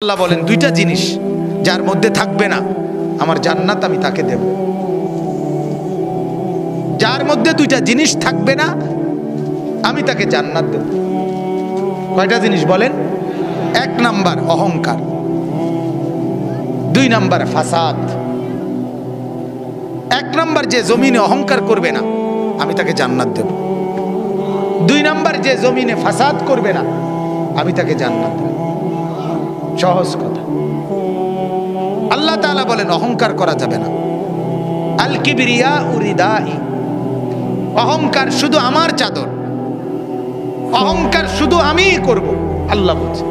আল্লাহ বলেন দুইটা জিনিস যার মধ্যে থাকবে না আমার জান্নাত আমি তাকে দেব। যার মধ্যে দুইটা জিনিস থাকবে না আমি তাকে জান্নাত দেব। কয়টা জিনিস বলেন? এক নাম্বার অহংকার, দুই নাম্বার ফাসাদ। এক নাম্বার যে জমিনে অহংকার করবে না আমি তাকে জান্নাত দেব। দুই নাম্বার যে জমিনে ফাসাদ করবে না আমি তাকে জান্নাত দেব। সহজ কথা। আল্লাহ তাআলা বলেন অহংকার করা যাবে না। আল কিবরিয়া উরিদাই, অহংকার শুধু আমার চাদর, অহংকার শুধু আমিই করব, আল্লাহ বলছে,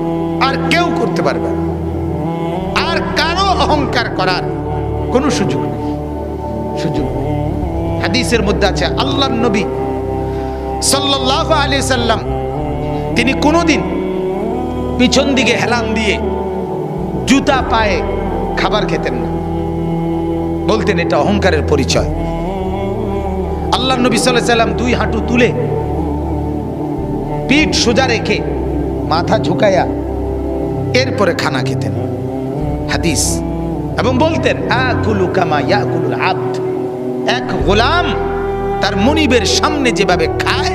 আর কেউ করতে পারবে না। আর কারো অহংকার করার কোনো সুযোগ নেই, সুযোগ নেই। হাদিসের মধ্যে আছে আল্লাহর নবী সাল্লাল্লাহু আলাইহি সাল্লাম তিনি কোনোদিন পিছন দিকে হেলান দিয়ে জুতা পায়ে খাবার খেতেন না, বলতেন এটা অহংকারের পরিচয়। আল্লাহর নবী সাল্লাল্লাহু আলাইহি সাল্লাম দুই হাঁটু তুলে পিঠ সোজা রেখে মাথা ঝুঁকায়া এরপরে খানা খেতেন, হাদিস। এবং বলতেন আকুলু কামা ইয়াকুলুল আবদ, এক গোলাম তার মনিবের সামনে যেভাবে খায়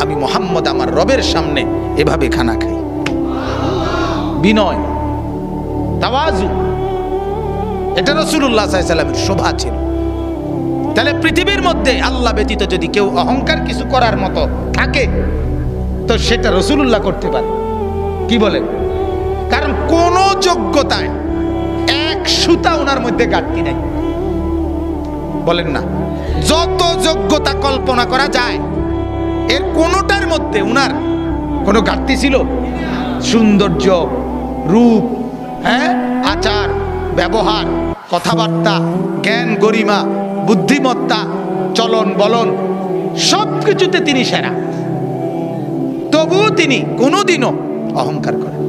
আমি মুহাম্মদ আমার রবের সামনে এভাবে খানা খাই। বিনয়, তাওয়াজু, এটা রাসূলুল্লাহ সাল্লাল্লাহু আলাইহি ওয়াসাল্লামের শোভা ছিল। তাহলে পৃথিবীর মধ্যে আল্লাহ ব্যতীত যদি কেউ অহংকার কিছু করার মতো থাকে তো সেটা রাসূলুল্লাহ করতে পারে। কি বলেন? কারণ কোন যোগ্যতায় এক সুতা ওনার মধ্যে ঘাটতি নাই। বলেন না, যত যোগ্যতা কল্পনা করা যায় এর কোনটার মধ্যে উনার কোনো ঘাটতি ছিল? সৌন্দর্য, রূপ, আচার ব্যবহার, কথাবার্তা, জ্ঞান গরিমা, বুদ্ধিমত্তা, চলন বলন সবকিছুতে তিনি সেরা। তবুও তিনি কোনোদিনও অহংকার করেন,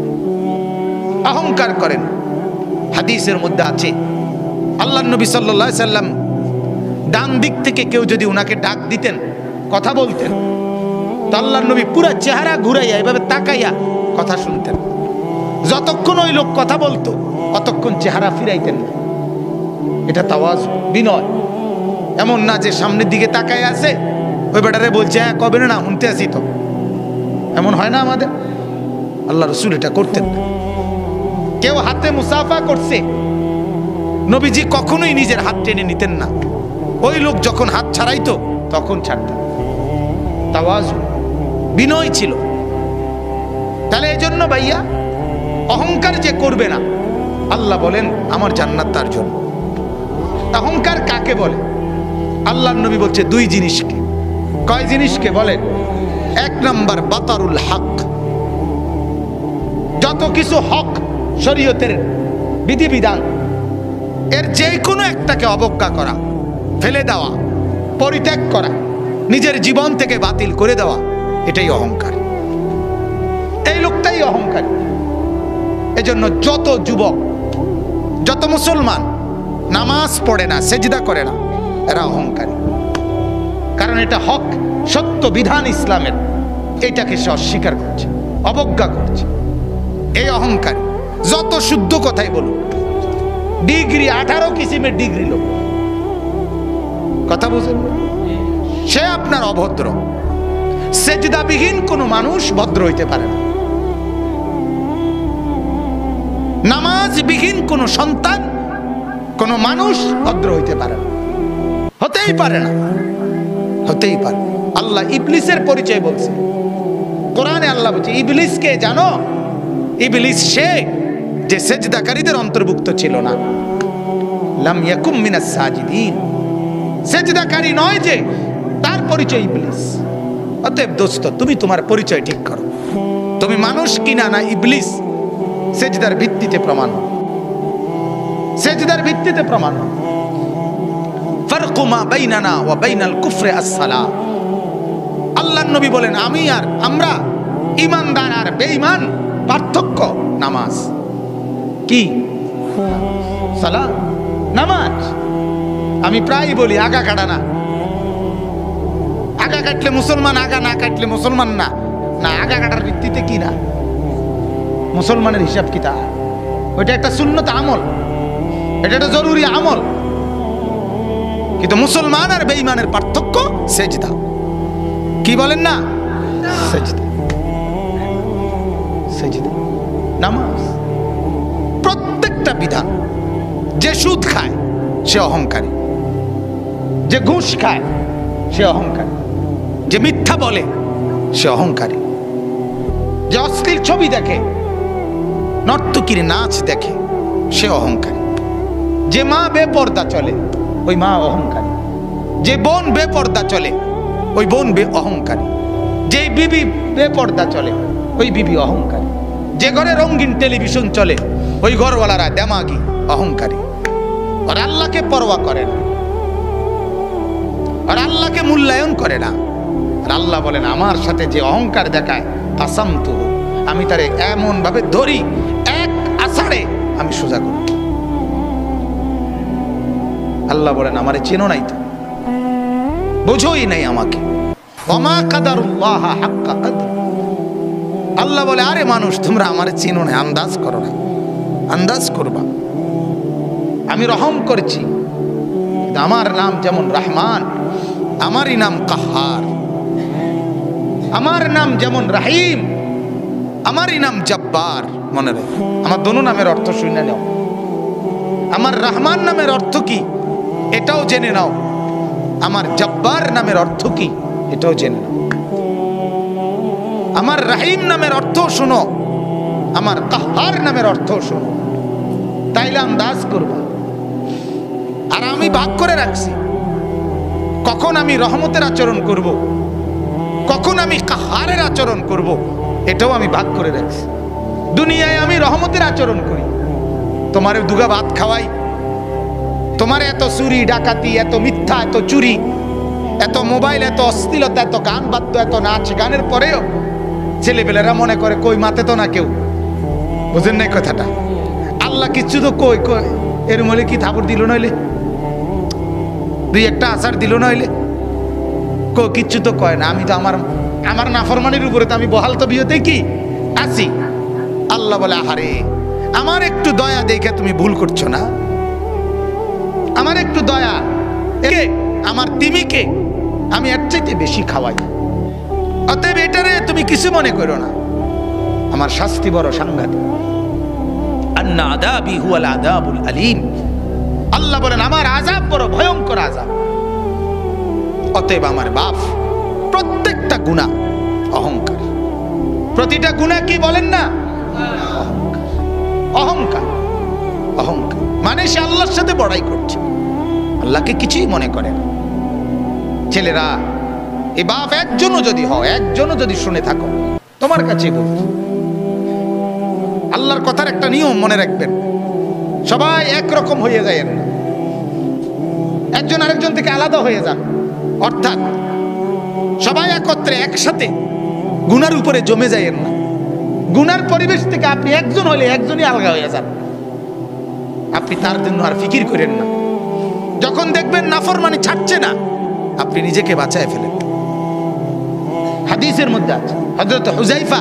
অহংকার করেন। হাদিসের মধ্যে আছে আল্লাহর নবী সাল্লাল্লাহু আলাইহি সাল্লাম ডান দিক থেকে কেউ যদি উনাকে ডাক দিতেন, কথা বলতেন, তো আল্লাহর নবী পুরো চেহারা ঘুরাইয়া এভাবে তাকাইয়া কথা শুনতেন। যতক্ষণ ওই লোক কথা বলতো অতক্ষণ চেহারা ফিরাইতেন না। এটা তাওয়াজু, বিনয়। এমন না যে সামনের দিকে তাকাই আছে ওই বেটারে বলছে হ্যাঁ কবে না শুনতে আসি, তো এমন হয় না আমাদের। আল্লাহ রাসূল এটা করতেন না। কেউ হাতে মুসাফা করছে, নবীজি কখনোই নিজের হাত টেনে নিতেন না। ওই লোক যখন হাত ছাড়াইতো তখন ছাড়তেন। তাওয়াজু, বিনয় ছিল। তাহলে এই জন্য ভাইয়া অহংকার যে করবে না আল্লাহ বলেন আমার জান্নাত তার জন্য। অহংকার কাকে বলে? আল্লাহর নবী বলছে দুই জিনিসকে। কয় জিনিসকে বলেন? এক নাম্বার বাতারুল হক, যত কিছু হক শরীয়তের বিধিবিধান এর যে কোনো একটাকে অবজ্ঞা করা, ফেলে দেওয়া, পরিত্যাগ করা, নিজের জীবন থেকে বাতিল করে দেওয়া, এটাই অহংকার। এই লোকটাই অহংকারী। এজন্য যত যুবক, যত মুসলমান নামাজ পড়ে না, সেজদা করে না, এরা অহংকারী। কারণ এটা হক, সত্য বিধান ইসলামের, এটাকে সে অস্বীকার করছে, অবজ্ঞা করছে। এই অহংকারী। যত শুদ্ধ কথাই বলুন, ডিগ্রি 18 কিসিমের ডিগ্রি লোক, কথা বুঝেন, সে আপনার অভদ্র। সেজদাবিহীন কোনো মানুষ ভদ্র হইতে পারে না। নামাজবিহীন কোন সন্তান, কোন মানুষ ভদ্র হইতে পারে না, হতেই পারে না, হতেই পারে। আল্লাহ ইবলিসের পরিচয় বলছে কোরআনে। আল্লাহ বলছে ইবলিসকে জানো? ইবলিস সে যে সেজদাকারীদের অন্তর্ভুক্ত ছিল না। লাম ইয়াকুম মিনাস সাজিদিন, সেজদাকারী নয় যে, তার পরিচয় ইবলিস। অতএব দোস্ত তুমি তোমার পরিচয় ঠিক করো। তুমি মানুষ কিনা না ইবলিস, সেজদার ভিত্তিতে প্রমাণ, সেজদার ভিত্তিতে প্রমাণ। ফারকু মা বাইনানা ওয়া বাইনাল কুফরি আস-সালাহ। আল্লাহর নবী বলেন আমি আর আমরা, ঈমানদার আর বেঈমান পার্থক্য নামাজ। কি? সালাত, নামাজ। আমি প্রায় বলি আগা কাটা না। আগা কাটলে মুসলমান, আগা না কাটলে মুসলমান না। না, আগা কাটার ভিত্তিতে কি না মুসলমানের হিসাব কিতাব। ওইটা একটা সুন্নত আমল, এটা একটা জরুরি আমল। কিন্তু মুসলমান আর বেঈমানের পার্থক্য সেজদা। কি বলেন না? সেজদা, সেজদা, নামাজ, প্রত্যেকটা বিধান। যে সুদ খায় সে অহংকারী, যে ঘুষ খায় সে অহংকারী, যে মিথ্যা বলে সে অহংকারী, যে অশ্লীল ছবি দেখে, নর্তকীর নাচ দেখে সে অহংকারী, যে মা বেপর্দা চলে ওই মা অহংকারী, যে বোন বেপর্দা চলে ওই বোন অহংকারী, যে বিবি বেপর্দা চলে ওই বিবি অহংকারী, যে ঘরে রঙিন টেলিভিশন চলে ওই ঘরওয়ালারা দেমাগী অহংকারী। আর আল্লাহকে পরোয়া করে না, আর আল্লাহকে মূল্যায়ন করে না। আর আল্লাহ বলেন আমার সাথে যে অহংকার দেখায় কাসামতু, আমি তারে এমন ভাবে ধরি এক আষাঢ়ে আমি সোজা করি। আল্লাহ বলেন আমারে চেনো নাই, তো বুঝোই নাই আমাকে। ওমা কাদারুল্লাহ হাক্কা কদর। আল্লাহ বলে আরে মানুষ তোমরা আমারে চেনো না, আন্দাজ করো না, আন্দাজ করবা। আমি রহম করছি, আমার নাম যেমন রহমান, আমারই নাম কাহার। আমার নাম যেমন রাহিম, আমারই নাম জব্বার। মনে রেখো, আমার দোনো নামের অর্থ শুনে নাও। আমার রহমান নামের অর্থ কি এটাও জেনে নাও, আমার জব্বার নামের অর্থ কি এটাও জেনে নাও। আমার রাহিম নামের অর্থ শুনো, আমার কাহার নামের অর্থ শুনো, তাইলে আন্দাজ করবা। আর আমি ভাগ করে রাখছি কখন আমি রহমতের আচরণ করব, কখন আমি কাহারের আচরণ করব, এটাও আমি ভাগ করে রাখছি। দুনিয়ায় আমি রহমতের আচরণ করি, তোমারে দুগা ভাত খাওয়াই, তোমার এত চুরি ডাকাতি, এত মিথ্যা, এত চুরি, এত মোবাইল, এত অশ্লীলতা, এত গান বাদ্য, এত নাচ গানের পরেও ছেলেপেলেরা মনে করে কই মাতে তো না কেউ। বুঝেন নাই কথাটা? আল্লাহ কিচ্ছু তো কই কই এর মলে কি থাপড় দিল নইলে, দুই একটা আচার দিল নইলে, কিচ্ছু তো কয় না। আমি তো আমার নাফরমানির উপরে তো আমি বহাল তো বিয়েতে কি আছি। আল্লাহ বলে আহারে আমার একটু দয়া দেখে তুমি ভুল করছো না, আমার একটু দয়া, আমার তিমিকে আমি এর চাইতে বেশি খাওয়াই, অতএব এটারে তুমি কিছু মনে করো না। আমার শাস্তি বড় সাংঘাতিক। আন্না আযাবি হুয়াল আযাবুল আলীম। আল্লাহ বলেন আমার আযাব বড় ভয়ঙ্কর আযাব। অতএব আমার বাপ প্রত্যেকটা গুনাহ অহংকার, প্রতিটা গুনাহ কি বলেন না অহংকার। অহংকার মানে সে আল্লাহর সাথে বড়াই করছে, আল্লাহকে কিছুই মনে করে না। ছেলেরা এই বাপ একজনও যদি হয়, একজনও যদি শুনে থাকো, তোমার কাছে বলছি আল্লাহর কথার একটা নিয়ম মনে রাখবেন, সবাই একরকম হয়ে যায় না, একজন আরেকজন থেকে আলাদা হয়ে যান। অর্থাৎ সবাই একত্রে একসাথে গুনার উপরে জমে যায় না। গুনার পরিবেশ থেকে আপনি একজন হলে একজনই আলগা হয়ে যান, আপনি তার জন্য আর ফিকির করেন না। যখন দেখবেন নাফরমানি ছাড়ছে না, আপনি নিজেকে বাঁচায় ফেলেন। হাদিসের মধ্যে আছে, হযরত হুযায়ফা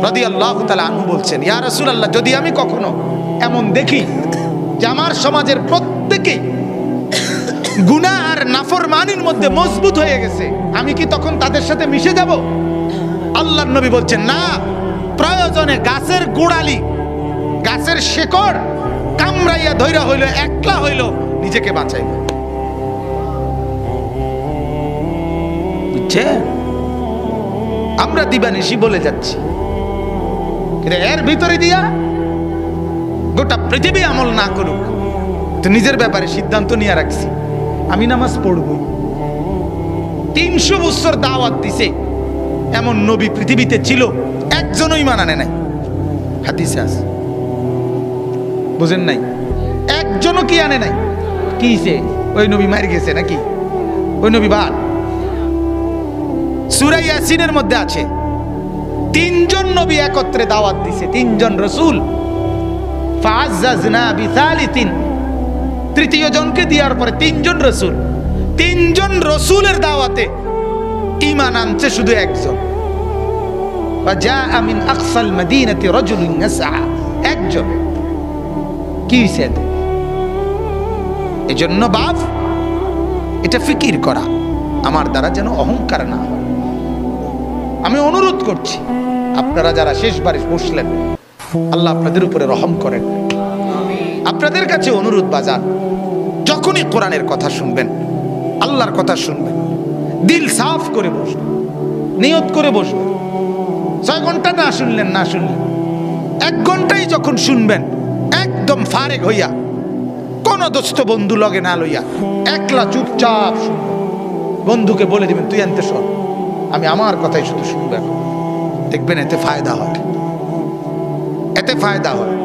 রাদিয়াল্লাহু তাআলা আনহু বলছেন, ইয়া রাসূলুল্লাহ, যদি আমি কখনো এমন দেখি যে আমার সমাজের প্রত্যেকেই গুনাহ আর নাফরমানির মধ্যে মজবুত হয়ে গেছে, আমি কি তখন তাদের সাথে মিশে যাব? আল্লাহর নবী বলছেন না, প্রয়োজনে গাছের গোড়ালি, গাছের শেকড় কামড়াইয়া ধইরা হইল, একলা হইল, নিজেকে বাঁচাইবে। বুঝছে? আমরা দিবানিশি বলে যাচ্ছি, এর ভিতরে দিয়া গোটা পৃথিবী আমল না করুক, তো নিজের ব্যাপারে সিদ্ধান্ত নিয়ে রাখছি আমি নামাজ পড়বই। 300 বছর দাওয়াত দিছে, এমন নবী পৃথিবীতে ছিল একজনও ঈমান আনে নাই। হাদিসে আছে, বুঝেন নাই? একজনও কি আনে নাই? কিছে ওই নবী মার গেছে নাকি? ওই নবী বাদ। সূরা ইয়াসিনের মধ্যে আছে 3 জন নবী একত্রে দাওয়াত দিছে, 3 জন রাসূল। ফাআযাযনা বিসালিতিন, তৃতীয় জনকে দেওয়ার পরে 3 জন রাসূল, 3 জন রাসূলের দাওয়াতে ঈমান আনছে শুধু একজন। ওয়াজা মিন আকসাল মাদিনাতি রাজুলুন নাসআ, একজন। কি হয়েছে? এই জন্য বাপ এটা ফিকির করা আমার দ্বারা যেন অহংকার না হয়। আমি অনুরোধ করছি, আপনারা যারা শেষবারে বসলেন, আল্লাহ আপনাদের উপরে রহম করেন। আপনাদের কাছে অনুরোধ বাজান, যখনই কোরআনের কথা শুনবেন, আল্লাহর কথা শুনবেন, দিল সাফ করে বসবেন, নিয়ত করে বসবেন। 6 ঘন্টা না শুনলেন, 1 ঘন্টাই যখন শুনবেন, একদম ফারেক হইয়া, কোন দোস্ত বন্ধু লগে না লইয়া, একলা চুপচাপ শুনবেন। বন্ধুকে বলে দিবেন, তুই আনতে সর, আমি আমার কথাই শুধু শুনবেন। দেখবেন এতে ফায়দা হয়, এতে ফায়দা হয়,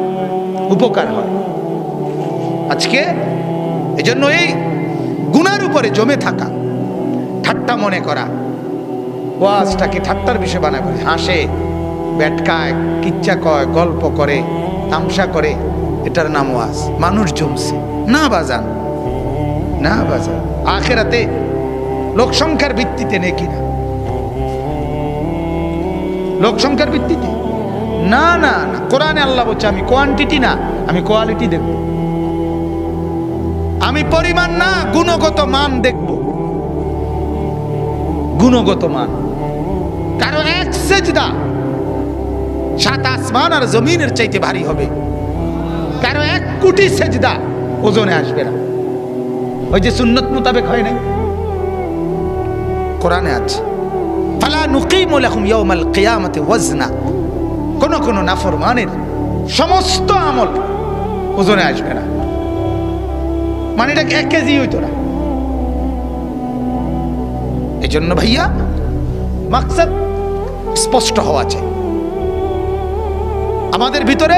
উপকার হয়। আজকে এজন্য এই গুনার উপরে জমে থাকা, ঠাট্টা মনে করা, ওয়াজটাকে ঠাট্টার বিষয় বানায়, হাসে, ব্যাটকায়, কিচ্ছা কয়, গল্প করে, তামসা করে, এটার নাম ওয়াজ। মানুষ জমছে না বাজান, না বাজান। আখিরাতে লোক সংখ্যার ভিত্তিতে নেকি না, লোক সংখ্যার ভিত্তিতে না, না না। কোরআনে আল্লাহ বলছে, আমি কোয়ান্টিটি না, আমি কোয়ালিটি দেখব। আমি পরিমাণ না, গুণগত মান দেখব, গুণগত মান। কারো এক সেজদা 7 আসমান আর জমিনের চাইতে ভারী হবে, কারো 1 কোটি সেজদা ওজনে আসবে না। ওই যে সুন্নত মোতাবেক হয় নাই, কোরআনে আছে, ফালা নুকিমু লাহুম ইয়াউমাল কিয়ামাতি ওয়াজনা। কোন কোন নাফরমানের সমস্ত আমল ওজনে আসবে না, মানে এটা 1 কেজি হইতো না। এই জন্য ভাইয়া মাকসাদ স্পষ্ট হওয়া চাই। আমাদের ভিতরে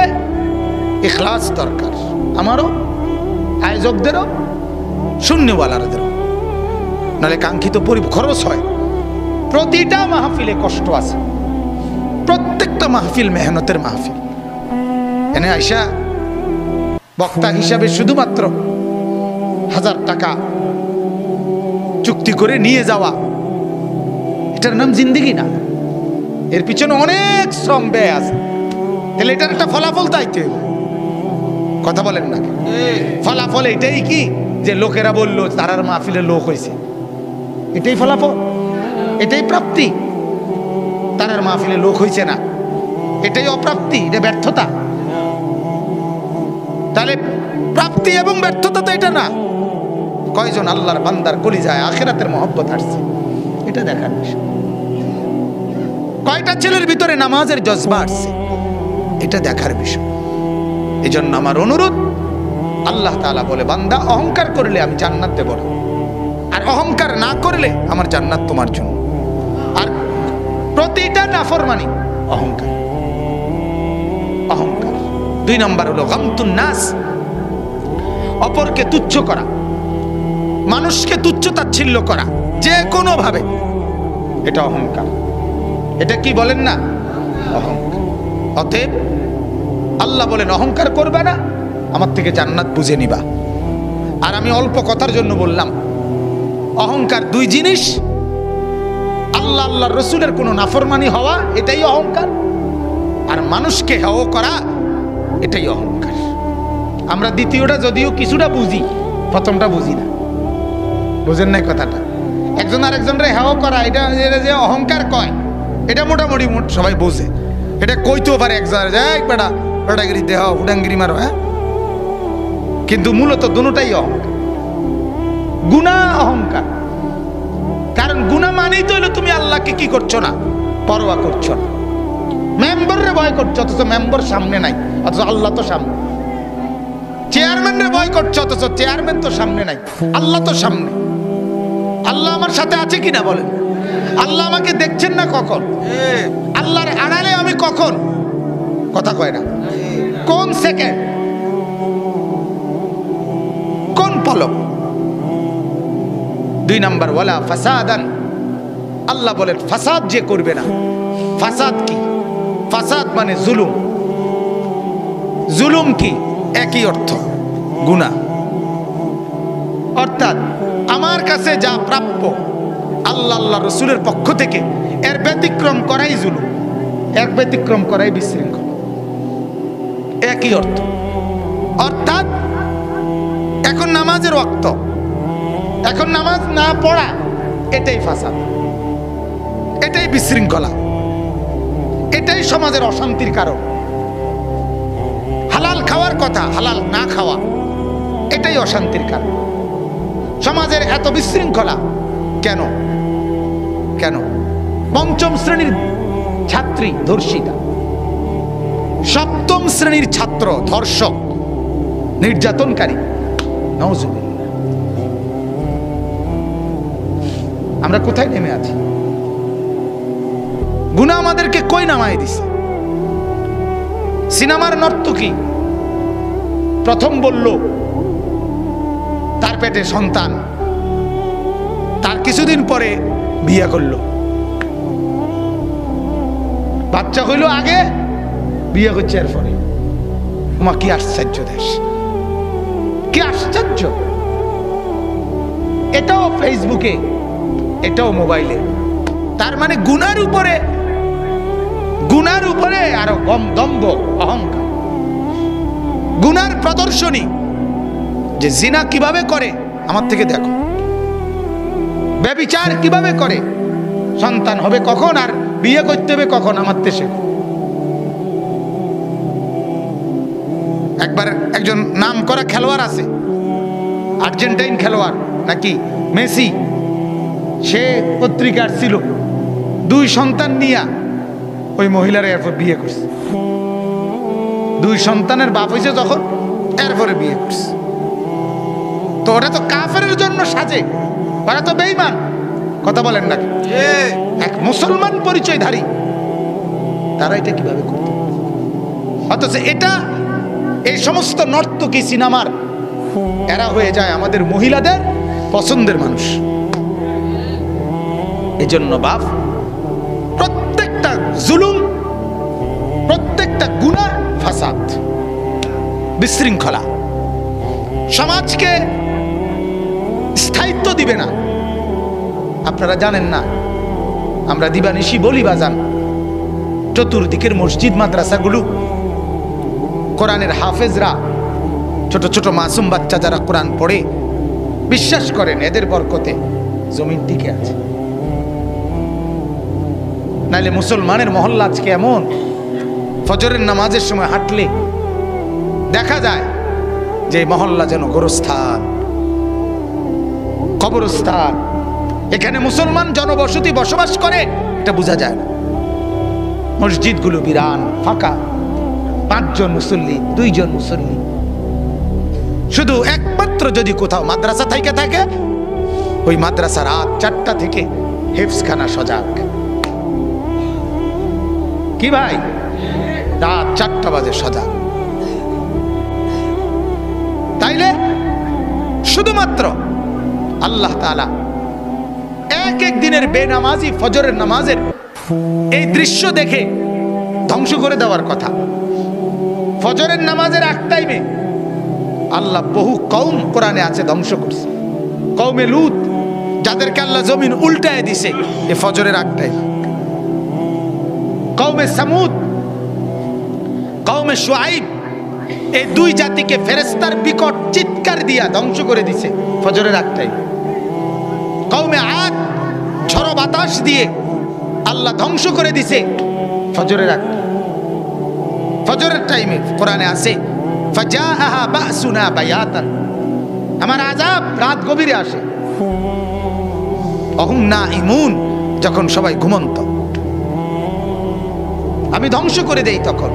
ইখলাস দরকার, আমারও, আয়োজকদেরও, শূন্যওয়ালাদেরও, নাহলে কাঙ্ক্ষিত খরচ হয়। প্রতিটা মাহফিলে কষ্ট আছে, প্রত্যেকটা মাহফিল মেহনতের মাহফিল। এনে আইসা বক্তা হিসাবে শুধুমাত্র 1000 টাকা চুক্তি করে নিয়ে যাওয়া, এটার নাম জিন্দেগি না। এর পিছনে অনেক শ্রম ব্যয় আছে। তাহলে এটার একটা ফলাফল চাইতে হবে, কথা বলেন না? ফলাফল এটাই কি যে লোকেরা বললো তারার মাহফিলে লোক হয়েছে, এটাই ফলাফল, এটাই প্রাপ্তি। তারার মাহফিলে লোক হয়েছে না, এটাই অপ্রাপ্তি, এটা ব্যর্থতা। তাহলে প্রাপ্তি এবং ব্যর্থতা তো এটা না। কয়জন আল্লাহর বান্দার কলিজায় আখিরাতের মহব্বত আসছে, এটা দেখার বিষয়। কয়টা ছেলের ভিতরে নামাজের জজবা আসছে, এটা দেখার বিষয়। এই জন্য আমার অনুরোধ, আল্লাহ তাআলা বলে, বান্দা অহংকার করলে আমি জান্নাত দেব না, আর অহংকার না করলে আমার জান্নাত তোমার জন্য। আর প্রতিটা নাফরমানি অহংকার, অহংকার। 2 নম্বর হলো গামতুন নাস, অপরকে তুচ্ছ করা, মানুষকে তুচ্ছ তাচ্ছিল্য করা যে কোনো ভাবে, এটা অহংকার। এটা কি বলেন না? অহংকার। অতএব আল্লাহ বলেন অহংকার করবে না, আমার থেকে জান্নাত বুঝে নিবা। আর আমি অল্প কথার জন্য বললাম, অহংকার 2 জিনিস। আল্লাহ আল্লাহর রসুলের কোনো নাফরমানি হওয়া, এটাই অহংকার। আর মানুষকে হেয় করা, এটাই অহংকার। আমরা দ্বিতীয়টা যদিও কিছুটা বুঝি, প্রথমটা বুঝি না। বুঝেন নাই কথাটা? একজন আরেকজনের হেয় করা, এটা যে অহংকার কয়, এটা মোটামুটি সবাই বোঝে। এটা কইতেও পারে একজন, বেটা বেটাগিরি দেহ উডাঙ্গিরি মারো, হ্যাঁ। কিন্তু মূলত দুটোটাই অহংকার, গুনাহ অহংকার। কারণ গুনাহ মানেই তো হলো তুমি আল্লাহকে কি করছো না, পরোয়া করছো না। মেম্বাররে ভয় করছো, অথচ মেম্বার সামনে নাই, অথচ আল্লাহ তো সামনে। চেয়ারম্যানরে ভয় করছো, অথচ চেয়ারম্যান তো সামনে নাই, আল্লাহ তো সামনে। আল্লাহ আমার সাথে আছে কিনা বলেন? আল্লাহ আমাকে দেখছেন না কখন? আল্লাহর আড়ালে আমি কখন? কথা কয় না। কোন সেকেন্ড, কোন পলক? 2 নম্বর, ওয়ালা ফাসাদান। আল্লাহ বলেন ফাসাদ যে করবে না। ফাসাদ কি? ফাসাদ মানে জুলুম। জুলুম কি? একই অর্থ, গুনাহ। অর্থাৎ আমার কাছে যা প্রাপ্য আল্লাহ আল্লাহ রসুলের পক্ষ থেকে, এর ব্যতিক্রম করাই জুলুম, এর ব্যতিক্রম করাই বিশৃঙ্খলা। একই অর্থ। অর্থাৎ এখন নামাজের ওয়াক্ত, এখন নামাজ না পড়া, এটাই ফাসাদ, এটাই বিশৃঙ্খলা, এটাই সমাজের অশান্তির কারণ। হালাল খাওয়ার কথা, হালাল না খাওয়া, এটাই অশান্তির কারণ। সমাজের এত বিশৃঙ্খলা কেন? কেন? পঞ্চম শ্রেণীর ছাত্রী ধর্ষিতা, সপ্তম শ্রেণীর ছাত্র ধর্ষক, নির্যাতনকারী। নাউজুবিল্লাহ। আমরা কোথায় নেমে আছি? গুনাহ আমাদেরকে কই নামায় দিছে? সিনেমার নর্তকী প্রথম বলল তার পেটে সন্তান, তার কিছুদিন পরে বিয়ে করলো, বাচ্চা হইল আগে, বিয়ে করছে এরপরে। ওমা কি আশ্চর্য দেশ, কি আশ্চর্য! এটাও ফেসবুকে, এটাও মোবাইলে। তার মানে গুনার উপরে আরো দম্ভ, অহংকার, গুনার প্রদর্শনী। যে জিনা কিভাবে করে আমার থেকে দেখো, ব্যভিচার কিভাবে করে, সন্তান হবে কখন আর বিয়ে করতে হবে কখন আমার দেশে। একবার একজন নাম করা খেলোয়াড় আছে, আর্জেন্টাইন খেলোয়াড় নাকি মেসি, সে পত্রিকার ছিল, 2 সন্তান নিয়া ওই মহিলারা এরপর বিয়ে করছে। 2 সন্তানের বাপ হয়েছে যখন, এরপরে বিয়ে করছে। তো ওরা তো কাফেরের জন্য সাজে, ওরা তো বেঈমান। কথা বলেন নাকি? এক মুসলমান পরিচয়ধারী তারা এটা কিভাবে করতে? অথচ এটা এই সমস্ত নর্তকী সিনেমার এরা হয়ে যায় আমাদের মহিলাদের পছন্দের মানুষ। এজন্য বাপ, প্রত্যেকটা জুলুম, প্রত্যেকটা গুনাহ ফাসাদ, বিশৃঙ্খলা সমাজকে স্থায়িত্ব দিবে না। আপনারা জানেন না, আমরা দিবানিশি বলি বাজান, চতুর্দিকের মসজিদ মাদ্রাসাগুলো, কোরআনের হাফেজরা, ছোট ছোট মাসুম বাচ্চা যারা কোরআন পড়ে, বিশ্বাস করেন এদের বরকতে জমিন টিকে আছে। নাইলে মুসলমানের মহল্লা আজকে এমন, ফজরের নামাজের সময় হাঁটলে দেখা যায় যে মহল্লা যেন গোরস্থান, কবরস্থান। এখানে মুসলমান জনবসতি বসবাস করে এটা বোঝা যায় না। মসজিদগুলো বিরান, ফাঁকা, 5 জন মুসল্লি, 2 জন মুসল্লি। শুধু একমাত্র যদি কোথাও মাদ্রাসা থাকে, ওই মাদ্রাসা রাত 4টা থেকে হেফজখানা সজাগ। কি ভাই? রাত 4টা বাজে সজাগ। তাইলে শুধুমাত্র আল্লাহ তাআলা এক দিনের বেনামাজি ফজরের নামাজের এই দৃশ্য দেখে ধ্বংস করে দেওয়ার কথা। ফজরের নামাজের এক টাইমে আল্লাহ বহু কওম কোরআনে আছে ধ্বংস করছে। কওমে লূত, যাদেরকে আল্লাহ জমিন উল্টায় দিছে এই ফজরের এক টাইমে। কওমে সামুদ, কওমে শুআইব, এই 2 জাতিকে ফেরেশতার বিকট চিৎকার দিয়া ধ্বংস করে দিছে ফজরের এক টাইমে। কওমে আদ, ঝড়ো বাতাস দিয়ে আল্লাহ ধ্বংস করে দিছে ফজরের এক টাইমে। ফজরের টাইমে কোরআনে আছে ফাজাআহা বাসুনা বায়াতান, আমার আযাব রাত গভীরে আসে। অহুম নাইমুন, যখন সবাই ঘুমন্ত, আমি ধ্বংস করে দেই তখন।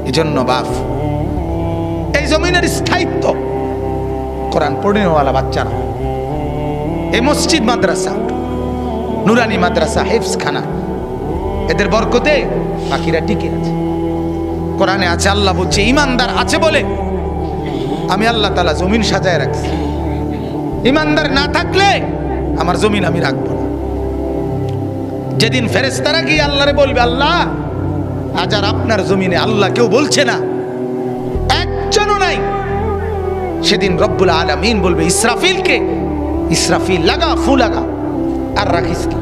এজন্য বাপ, এই জমিনের স্থায়িত্ব কোরআন পড়নেওয়ালা বাচ্চারা, এই মসজিদ মাদ্রাসা, নুরানি মাদ্রাসা, হেফজখানা, এদের বরকতে বাকিরা টিকে আছে। কোরআনে আছে, আল্লাহ বলছে ইমানদার আছে বলে আমি আল্লাহ তাআলা জমিন সাজায় রাখছি। ইমানদার না থাকলে আমার জমিন আমি রাখবো না। যেদিন ফেরেশতারা গিয়ে আল্লাহরে বলবে, আল্লাহ আজ আর আপনার জমিনে আল্লাহ কেউ বলছে না, একজনও নাই, সেদিন রব্বুল আলামিন বলবে ইসরাফিলকে, ইসরাফিল লাগা, ফু লাগা, আর রাখিস কি।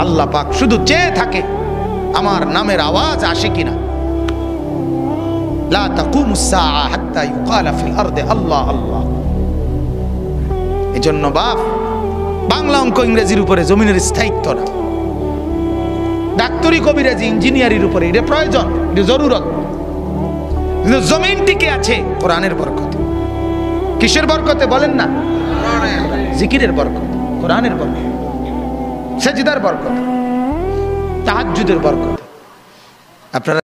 আল্লাহ পাক শুধু চেয়ে থাকে আমার নামের আওয়াজ আসে কিনা। লা তাকুমুস সাআ হাত্তা ইউকালা ফিল আরদি আল্লাহ আল্লাহ। এজন্য বাপ, বাংলা অঙ্ক ইংরেজির উপরে জমিনের স্থায়িত্ব না। ডাক্তারি, কবিরাজি, ইঞ্জিনিয়ারির উপরে এটা প্রয়োজন, এটা জরুরত। কিন্তু জমিন টিকে আছে কোরআনের বরকতে। কিসের বরকতে বলেন না? জিকিরের বরকত, কোরআনের বরকত, সেজদার বরকত, তাহাজ্জুদের বরকত। আপনারা